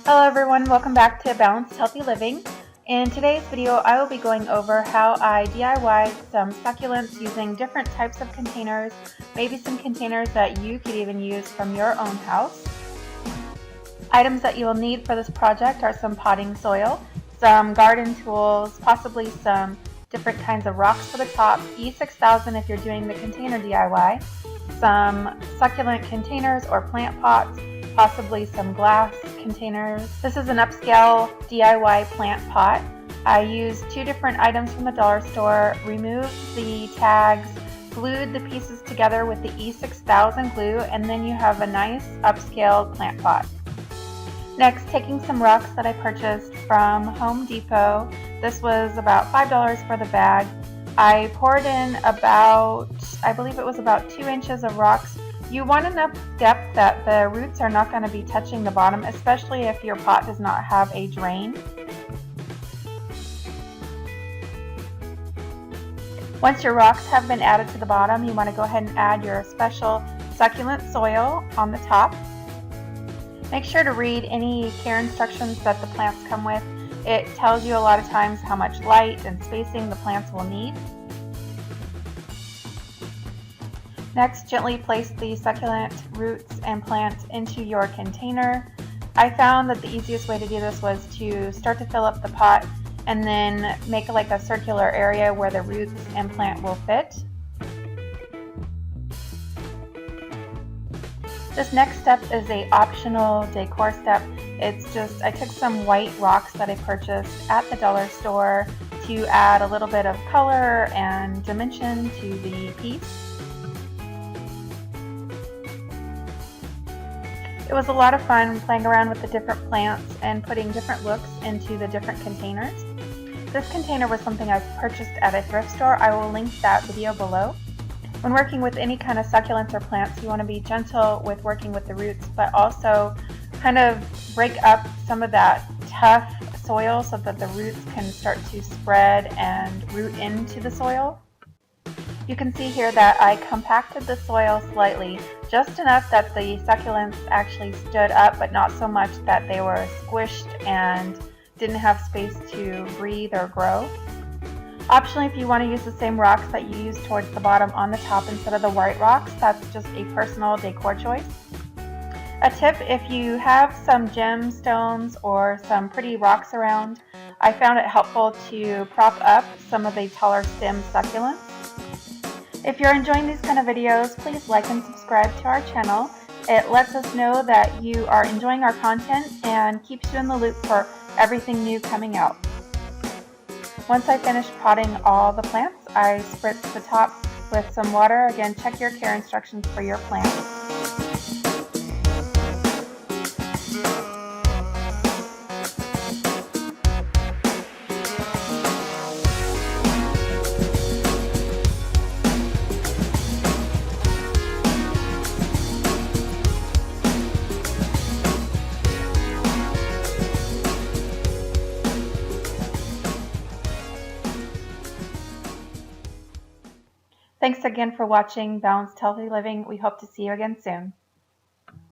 Hello everyone, welcome back to Balanced Healthy Living. In today's video, I will be going over how I DIYed some succulents using different types of containers, maybe some containers that you could even use from your own house. Items that you will need for this project are some potting soil, some garden tools, possibly some different kinds of rocks for the top, E6000 if you're doing the container DIY, some succulent containers or plant pots, possibly some glass containers. This is an upscale DIY plant pot. I used two different items from the dollar store, removed the tags, glued the pieces together with the E6000 glue, and then you have a nice upscale plant pot. Next, taking some rocks that I purchased from Home Depot. This was about $5 for the bag. I poured in about, I believe it was about 2 inches of rocks. You want enough depth that the roots are not going to be touching the bottom, especially if your pot does not have a drain. Once your rocks have been added to the bottom, you want to go ahead and add your special succulent soil on the top. Make sure to read any care instructions that the plants come with. It tells you a lot of times how much light and spacing the plants will need. Next, gently place the succulent roots and plants into your container. I found that the easiest way to do this was to start to fill up the pot and then make like a circular area where the roots and plant will fit. This next step is an optional decor step. It's just, I took some white rocks that I purchased at the dollar store to add a little bit of color and dimension to the piece. It was a lot of fun playing around with the different plants and putting different looks into the different containers. This container was something I purchased at a thrift store. I will link that video below. When working with any kind of succulents or plants, you want to be gentle with working with the roots, but also kind of break up some of that tough soil so that the roots can start to spread and root into the soil. You can see here that I compacted the soil slightly, just enough that the succulents actually stood up, but not so much that they were squished and didn't have space to breathe or grow. Optionally, if you want to use the same rocks that you use towards the bottom on the top instead of the white rocks, that's just a personal decor choice. A tip, if you have some gemstones or some pretty rocks around, I found it helpful to prop up some of the taller stem succulents. If you're enjoying these kind of videos, please like and subscribe to our channel. It lets us know that you are enjoying our content and keeps you in the loop for everything new coming out. Once I finish potting all the plants, I spritz the top with some water. Again, check your care instructions for your plants. Thanks again for watching Balanced Healthy Living. We hope to see you again soon.